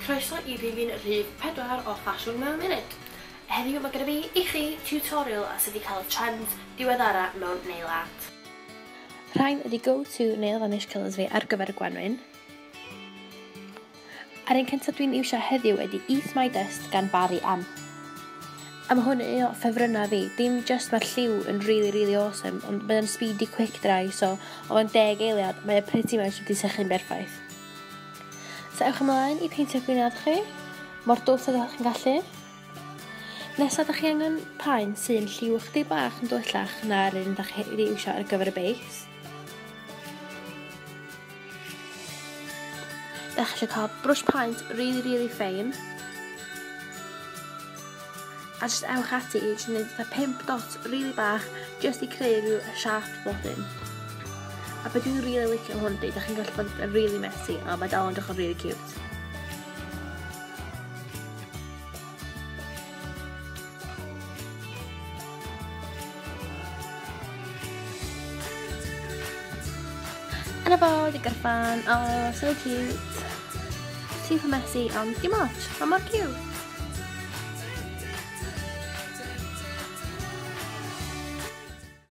Croeso I rifin rhif 4 o ffasiwn mewn munud. Heddiw mae gyda fi I chi tutorial a sut I cael trend diweddara mewn nail art. Rhain ydy go-to nail varnish colours fi ar gyfer y gwanwyn. A'r un cyntaf dwi'n iwsio heddiw ydy Eat My Dust gan Barry M. A mae hwn yn un o ffefrynnau fi. Dim just mae'r lliw yn really awesome, ond mae'n speedy quick dry, so o fewn 10 eiliad, mae'n pretty much wedi sychu'n berffaith. So ewch ymlaen I peintio gwyneb chi, mor dwys ydych chi'n gallu. Nesaf ydych chi angen paent sy'n lliw chdi bach yn dwyllach na'r un ydych chi wedi iwsio ar gyfer y base. Ydych chi eisiau cael brush paint really fine. A jyst ewch ati I jyst gwneud 5 dot really bach just I creu rhyw sharp blodyn. A beth dwi'n really licio hwn ydy, ydych chi'n gallu bod yn really messy, a mae dal yn edrych yn really cute. Yna fo, di gyrffan, oh, so cute. Super messy, ond dim ots, ond mor cute.